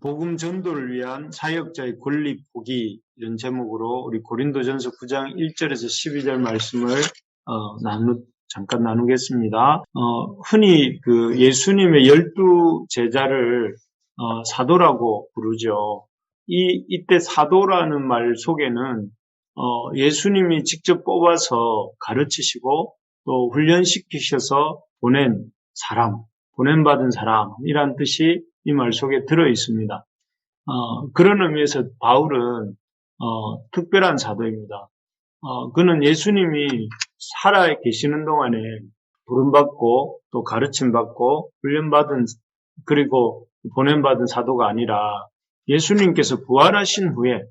복음 전도를 위한 사역자의 권리 포기 이런 제목으로 우리 고린도전서 9장 1절에서 12절 말씀을 잠깐 나누겠습니다. 흔히 그 예수님의 12제자를 사도라고 부르죠. 이때 사도라는 말 속에는 예수님이 직접 뽑아서 가르치시고 또 훈련시키셔서 보낸 사람, 보냄받은 사람이란 뜻이 이 말 속에 들어 있습니다. 그런 의미에서 바울은 특별한 사도입니다. 그는 예수님이 살아 계시는 동안에 부름받고 또 가르침받고 훈련받은 그리고 보냄받은 사도가 아니라 예수님께서 부활하신 후에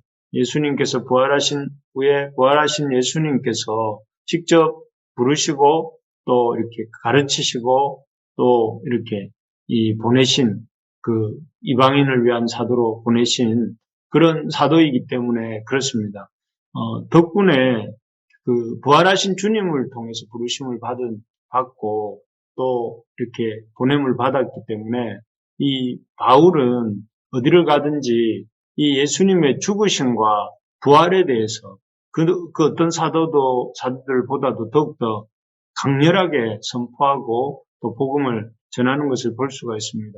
부활하신 예수님께서 직접 부르시고 또 이렇게 가르치시고 또 이렇게 보내신 그 이방인을 위한 사도로 보내신 그런 사도이기 때문에 그렇습니다. 덕분에 그 부활하신 주님을 통해서 부르심을 받고 또 이렇게 보냄을 받았기 때문에 이 바울은 어디를 가든지 이 예수님의 죽으심과 부활에 대해서 그 어떤 사도들보다도 더욱더 강렬하게 선포하고 또 복음을 전하는 것을 볼 수가 있습니다.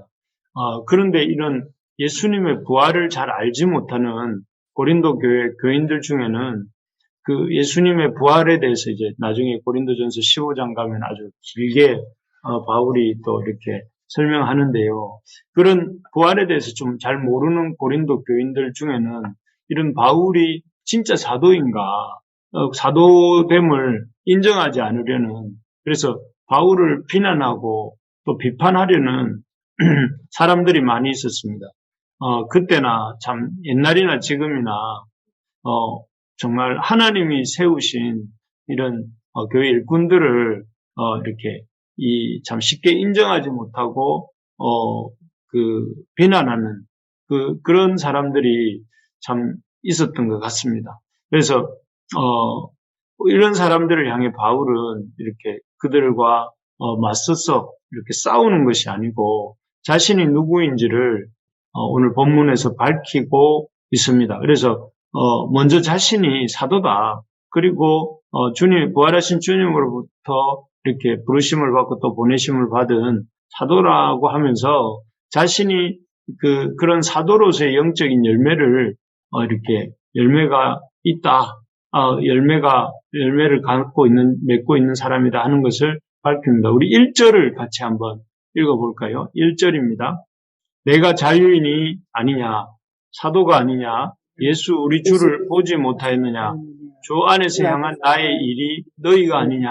그런데 이런 예수님의 부활을 잘 알지 못하는 고린도 교회 교인들 중에는 그 예수님의 부활에 대해서 이제 나중에 고린도전서 15장 가면 아주 길게 바울이 또 이렇게 설명하는데요. 그런 부활에 대해서 좀 잘 모르는 고린도 교인들 중에는 이런 바울이 진짜 사도인가, 사도됨을 인정하지 않으려는, 그래서 바울을 비난하고 또 비판하려는 사람들이 많이 있었습니다. 그때나 참 옛날이나 지금이나 정말 하나님이 세우신 이런 교회 일꾼들을 이렇게 참 쉽게 인정하지 못하고 비난하는 그런 사람들이 참 있었던 것 같습니다. 그래서 이런 사람들을 향해 바울은 이렇게 그들과 맞서서 이렇게 싸우는 것이 아니고 자신이 누구인지를 오늘 본문에서 밝히고 있습니다. 그래서 먼저 자신이 사도다. 그리고 부활하신 주님으로부터 이렇게 부르심을 받고 또 보내심을 받은 사도라고 하면서 자신이 그런 사도로서의 영적인 열매를 이렇게 열매가 있다. 열매를 맺고 있는 사람이다 하는 것을 밝힙니다. 우리 1절을 같이 한번 읽어볼까요? 1절입니다. 내가 자유인이 아니냐, 사도가 아니냐, 예수 우리 주를 보지 못하였느냐, 주 안에서 향한 나의 일이 너희가 아니냐.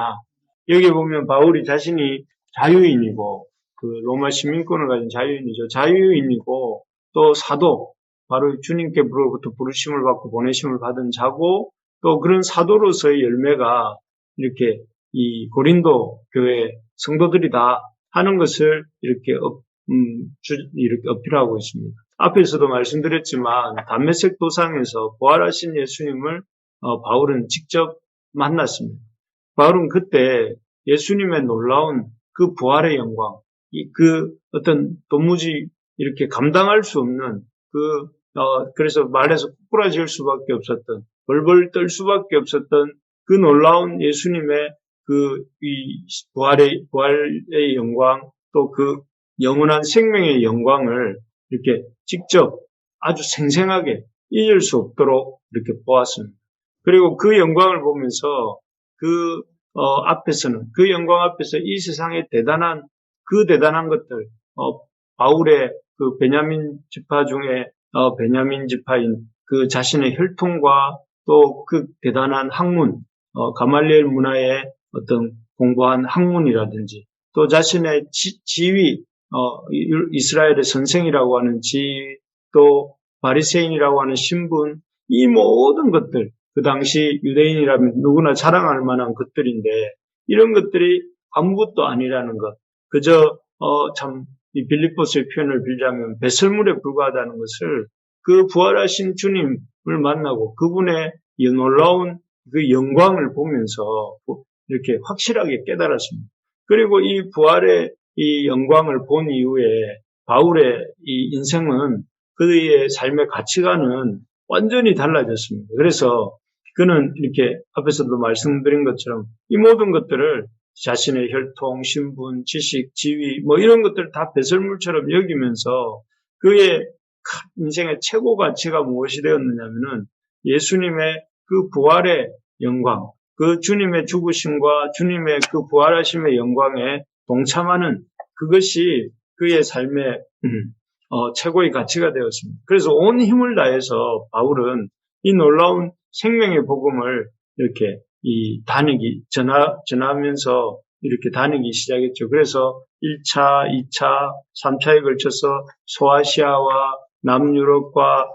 여기 보면 바울이 자신이 자유인이고 그 로마 시민권을 가진 자유인이죠. 자유인이고 또 사도, 바로 주님께로부터 부르심을 받고 보내심을 받은 자고 또 그런 사도로서의 열매가 이렇게 이 고린도 교회 성도들이다 하는 것을 이렇게 어필하고 있습니다. 앞에서도 말씀드렸지만 담메색 도상에서 부활하신 예수님을 바울은 직접 만났습니다. 바울은 그때 예수님의 놀라운 그 부활의 영광, 어떤 도무지 이렇게 감당할 수 없는 그래서 말해서 꾸꾸라질 수밖에 없었던, 벌벌 떨 수밖에 없었던 그 놀라운 예수님의 이 부활의 영광, 또 그 영원한 생명의 영광을 이렇게 직접 아주 생생하게 잊을 수 없도록 이렇게 보았습니다. 그리고 그 영광을 보면서 그 영광 앞에서 이 세상의 대단한 것들, 바울의 그 베냐민 지파 중에 베냐민 지파인 그 자신의 혈통과 또 그 대단한 학문, 가말리엘 문화의 어떤 공부한 학문이라든지 또 자신의 지위, 이스라엘의 선생이라고 하는 지위, 또 바리새인이라고 하는 신분, 이 모든 것들, 그 당시 유대인이라면 누구나 자랑할 만한 것들인데 이런 것들이 아무것도 아니라는 것, 그저 참 이 빌립보스의 표현을 빌자면 배설물에 불과하다는 것을 그 부활하신 주님을 만나고 그분의 놀라운 그 영광을 보면서 이렇게 확실하게 깨달았습니다. 그리고 이 부활의 이 영광을 본 이후에 바울의 이 인생은 그의 삶의 가치관은 완전히 달라졌습니다. 그래서 그는 이렇게 앞에서도 말씀드린 것처럼 이 모든 것들을 자신의 혈통, 신분, 지식, 지위 뭐 이런 것들을 다 배설물처럼 여기면서 그의 인생의 최고 가치가 무엇이 되었느냐면은 예수님의 그 부활의 영광, 그 주님의 죽으심과 주님의 그 부활하심의 영광에 동참하는 그것이 그의 삶의 최고의 가치가 되었습니다. 그래서 온 힘을 다해서 바울은 이 놀라운 생명의 복음을 이렇게 전하면서 이렇게 다니기 시작했죠. 그래서 1차, 2차, 3차에 걸쳐서 소아시아와 남유럽과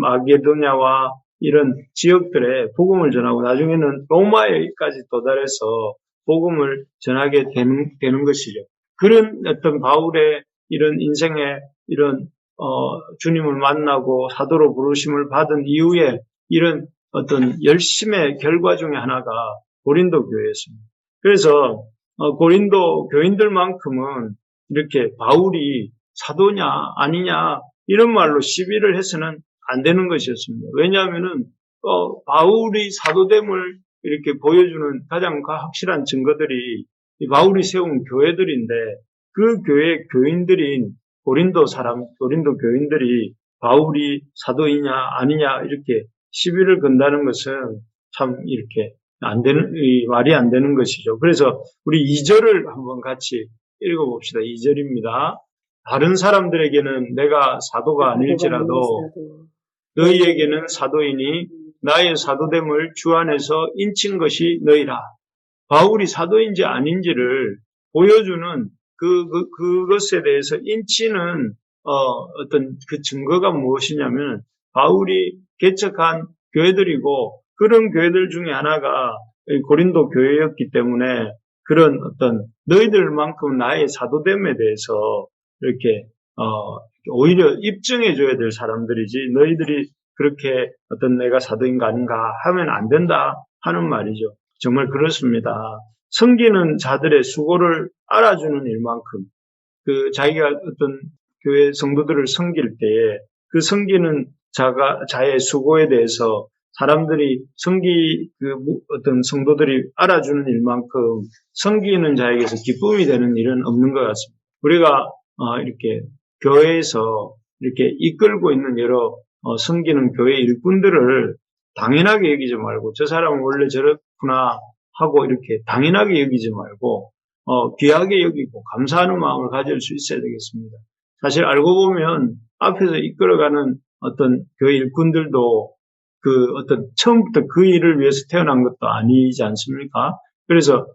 마게도냐와 이런 지역들에 복음을 전하고 나중에는 로마에까지 도달해서 복음을 전하게 되는 것이죠. 그런 어떤 바울의 이런 인생의 이런 주님을 만나고 사도로 부르심을 받은 이후에 이런 어떤 열심의 결과 중에 하나가 고린도 교회였습니다. 그래서 고린도 교인들만큼은 이렇게 바울이 사도냐 아니냐 이런 말로 시비를 해서는 안 되는 것이었습니다. 왜냐하면은 바울이 사도됨을 이렇게 보여주는 가장 확실한 증거들이 이 바울이 세운 교회들인데 그 교회 교인들인 고린도 교인들이 바울이 사도이냐 아니냐 이렇게 시비를 건다는 것은 참 이렇게 말이 안 되는 것이죠. 그래서 우리 2절을 한번 같이 읽어봅시다. 2절입니다. 다른 사람들에게는 내가 사도가 아닐지라도 너희에게는 사도이니 나의 사도됨을 주 안에서 인친 것이 너희라. 바울이 사도인지 아닌지를 보여주는 그것에 대해서 인치는 어떤 그 증거가 무엇이냐면 바울이 개척한 교회들이고 그런 교회들 중에 하나가 고린도 교회였기 때문에 그런 어떤 너희들만큼 나의 사도됨에 대해서 이렇게 오히려 입증해줘야 될 사람들이지 너희들이 그렇게 어떤 내가 사도인가 아닌가 하면 안 된다 하는 말이죠. 정말 그렇습니다. 섬기는 자들의 수고를 알아주는 일만큼 자기가 어떤 교회 성도들을 섬길 때에 그 섬기는 자의 수고에 대해서 사람들이 어떤 성도들이 알아주는 일만큼 섬기는 자에게서 기쁨이 되는 일은 없는 것 같습니다. 우리가 이렇게 교회에서 이렇게 이끌고 있는 여러 섬기는 교회 일꾼들을 당연하게 여기지 말고 저 사람은 원래 저렇구나 하고 이렇게 당연하게 여기지 말고 귀하게 여기고 감사하는 마음을 가질 수 있어야 되겠습니다. 사실 알고 보면 앞에서 이끌어가는 어떤 교회 일꾼들도 어떤 처음부터 그 일을 위해서 태어난 것도 아니지 않습니까? 그래서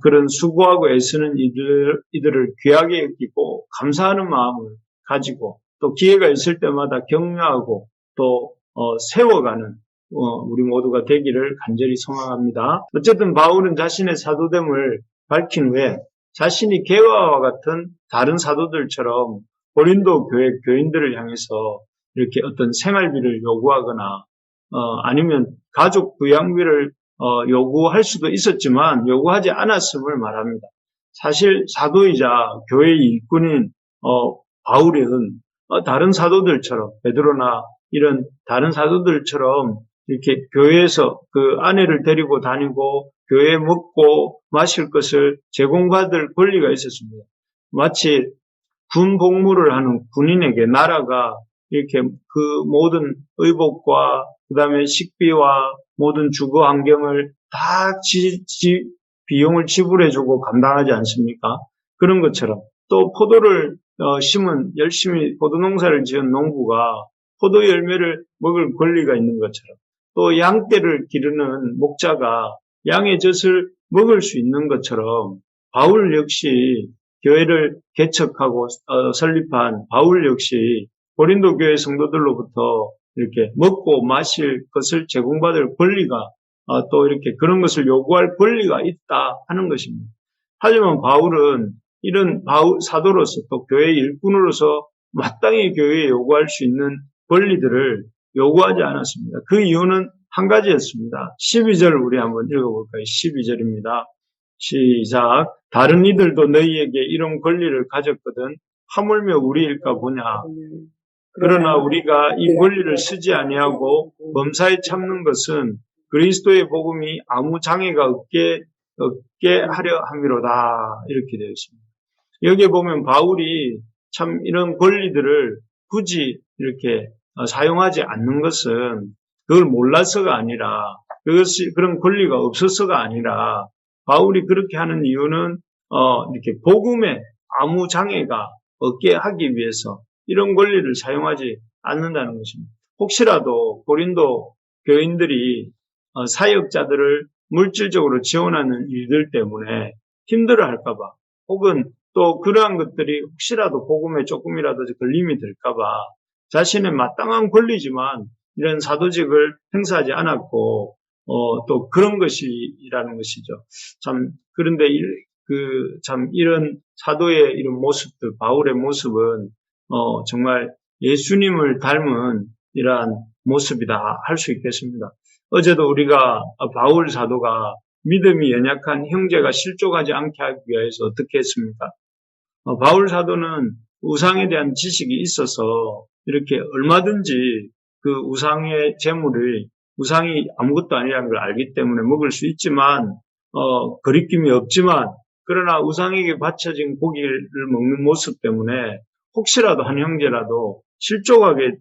그런 수고하고 애쓰는 이들을 귀하게 여기고 감사하는 마음을 가지고 또 기회가 있을 때마다 격려하고 또 세워가는 우리 모두가 되기를 간절히 소망합니다. 어쨌든 바울은 자신의 사도됨을 밝힌 후에 자신이 개화와 같은 다른 사도들처럼 고린도 교회 교인들을 향해서 이렇게 어떤 생활비를 요구하거나 아니면 가족 부양비를 요구할 수도 있었지만 요구하지 않았음을 말합니다. 사실 사도이자 교회의 일꾼인 바울은 다른 사도들처럼 베드로나 이런 다른 사도들처럼 이렇게 교회에서 그 아내를 데리고 다니고 교회에 먹고 마실 것을 제공받을 권리가 있었습니다. 마치 군 복무를 하는 군인에게 나라가 이렇게 그 모든 의복과 그다음에 식비와 모든 주거 환경을 다 비용을 지불해주고 감당하지 않습니까? 그런 것처럼 또 포도를 심은 열심히 포도 농사를 지은 농부가 포도 열매를 먹을 권리가 있는 것처럼 또 양떼를 기르는 목자가 양의 젖을 먹을 수 있는 것처럼 바울 역시 교회를 개척하고 설립한 바울 역시 고린도 교회 성도들로부터 이렇게 먹고 마실 것을 제공받을 권리가 또 이렇게 그런 것을 요구할 권리가 있다 하는 것입니다. 하지만 바울은 이런 사도로서 또 교회 일꾼으로서 마땅히 교회에 요구할 수 있는 권리들을 요구하지 않았습니다. 그 이유는 한 가지였습니다. 12절 우리 한번 읽어볼까요? 12절입니다. 시작. 다른 이들도 너희에게 이런 권리를 가졌거든 하물며 우리일까 보냐. 그러나 우리가 이 권리를 쓰지 아니하고 범사에 참는 것은 그리스도의 복음이 아무 장애가 없게 하려 함이로다. 이렇게 되어 있습니다. 여기에 보면 바울이 참 이런 권리들을 굳이 이렇게 사용하지 않는 것은 그걸 몰라서가 아니라 그런 권리가 없어서가 아니라 바울이 그렇게 하는 이유는 이렇게 복음에 아무 장애가 없게 하기 위해서 이런 권리를 사용하지 않는다는 것입니다. 혹시라도 고린도 교인들이 사역자들을 물질적으로 지원하는 일들 때문에 힘들어 할까봐 혹은 또 그러한 것들이 혹시라도 복음에 조금이라도 걸림이 될까봐 자신의 마땅한 권리지만 이런 사도직을 행사하지 않았고 또 그런 것이라는 것이죠. 참 그런데 참 이런 사도의 이런 모습들, 바울의 모습은 정말 예수님을 닮은 이러한 모습이다 할 수 있겠습니다. 어제도 우리가 바울 사도가 믿음이 연약한 형제가 실족하지 않게 하기 위해서 어떻게 했습니까? 바울 사도는 우상에 대한 지식이 있어서 이렇게 얼마든지 그 우상의 재물을 우상이 아무것도 아니라는 걸 알기 때문에 먹을 수 있지만 거리낌이 없지만 그러나 우상에게 바쳐진 고기를 먹는 모습 때문에 혹시라도 한 형제라도 실족하게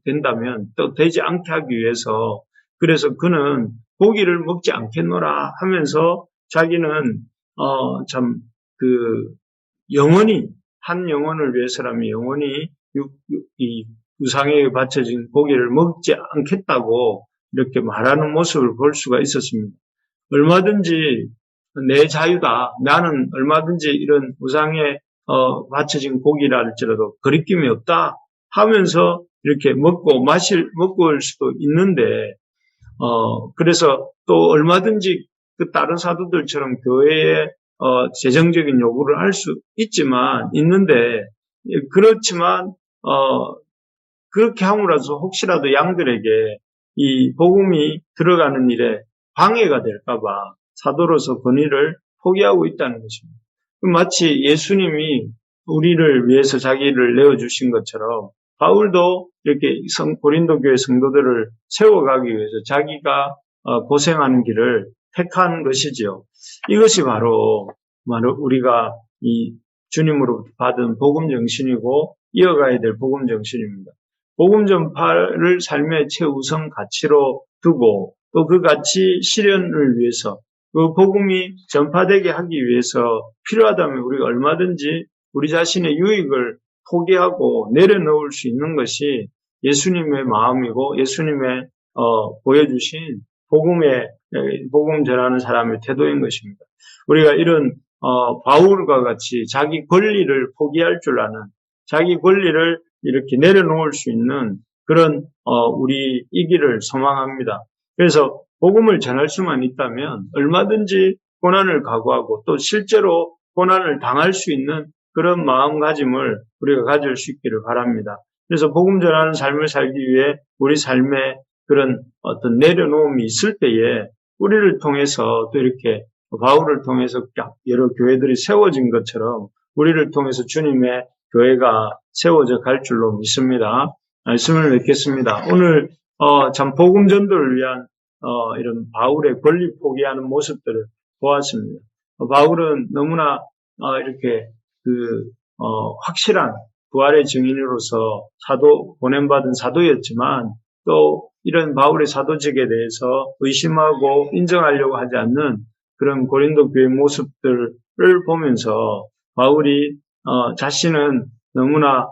된다면 또 되지 않게 하기 위해서 그래서 그는 고기를 먹지 않겠노라 하면서 자기는 참 영원히 한 영혼을 위해서라면 영원히 이 우상에게 바쳐진 고기를 먹지 않겠다고 이렇게 말하는 모습을 볼 수가 있었습니다. 얼마든지 내 자유다. 나는 얼마든지 이런 우상에 바쳐진 고기라 할지라도 거리낌이 없다 하면서 이렇게 먹고 올 수도 있는데 그래서 또 얼마든지 그 다른 사도들처럼 교회에 재정적인 요구를 할 수 있는데 그렇지만 그렇게 함으로써 혹시라도 양들에게 이 복음이 들어가는 일에 방해가 될까봐 사도로서 권위를 포기하고 있다는 것입니다. 마치 예수님이 우리를 위해서 자기를 내어주신 것처럼 바울도 이렇게 고린도 교회 성도들을 세워가기 위해서 자기가 고생하는 길을 택한 것이지요. 이것이 바로 우리가 이 주님으로부터 받은 복음 정신이고 이어가야 될 복음 정신입니다. 복음 전파를 삶의 최우선 가치로 두고 또 그 가치 실현을 위해서 그 복음이 전파되게 하기 위해서 필요하다면 우리가 얼마든지 우리 자신의 유익을 포기하고 내려놓을 수 있는 것이 예수님의 마음이고 예수님의 보여주신 복음 전하는 사람의 태도인 것입니다. 우리가 이런 바울과 같이 자기 권리를 포기할 줄 아는 자기 권리를 이렇게 내려놓을 수 있는 그런 우리이기를 소망합니다. 그래서 복음을 전할 수만 있다면 얼마든지 고난을 각오하고 또 실제로 고난을 당할 수 있는 그런 마음가짐을 우리가 가질 수 있기를 바랍니다. 그래서 복음 전하는 삶을 살기 위해 우리 삶에 그런 어떤 내려놓음이 있을 때에 우리를 통해서 또 이렇게 바울을 통해서 여러 교회들이 세워진 것처럼 우리를 통해서 주님의 교회가 세워져 갈 줄로 믿습니다. 말씀을 맺겠습니다. 오늘 참 복음 전도를 위한 이런 바울의 권리 포기하는 모습들을 보았습니다. 바울은 너무나 이렇게 확실한 부활의 증인으로서 보냄받은 사도였지만 또 이런 바울의 사도직에 대해서 의심하고 인정하려고 하지 않는 그런 고린도 교회의 모습들을 보면서 바울이 자신은 너무나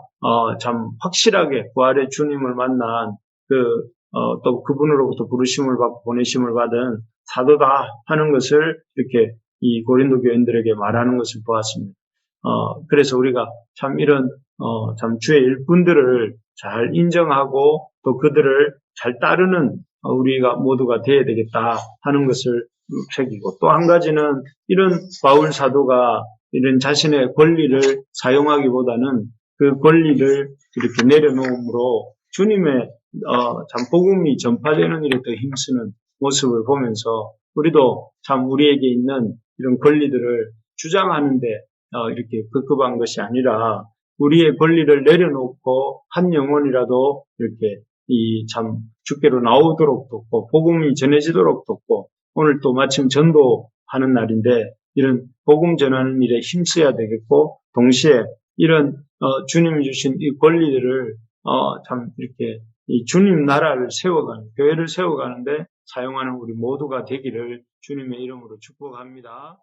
참 확실하게 부활의 주님을 만난 또 그분으로부터 부르심을 받고 보내심을 받은 사도다 하는 것을 이렇게 이 고린도 교인들에게 말하는 것을 보았습니다. 그래서 우리가 참 이런 참 주의 일꾼들을 잘 인정하고 또 그들을 잘 따르는 우리가 모두가 되어야 되겠다 하는 것을 새기고 또 한 가지는 이런 바울 사도가 이런 자신의 권리를 사용하기보다는 그 권리를 이렇게 내려놓음으로 주님의 참 복음이 전파되는 일에 더 힘쓰는 모습을 보면서 우리도 참 우리에게 있는 이런 권리들을 주장하는데 이렇게 급급한 것이 아니라 우리의 권리를 내려놓고 한 영혼이라도 이렇게 참 주께로 나오도록 돕고 복음이 전해지도록 돕고 오늘 또 마침 전도하는 날인데 이런 복음 전하는 일에 힘써야 되겠고 동시에 이런 주님이 주신 이 권리들을 참 이렇게 이 주님 나라를 세워가는 교회를 세워가는데 사용하는 우리 모두가 되기를 주님의 이름으로 축복합니다.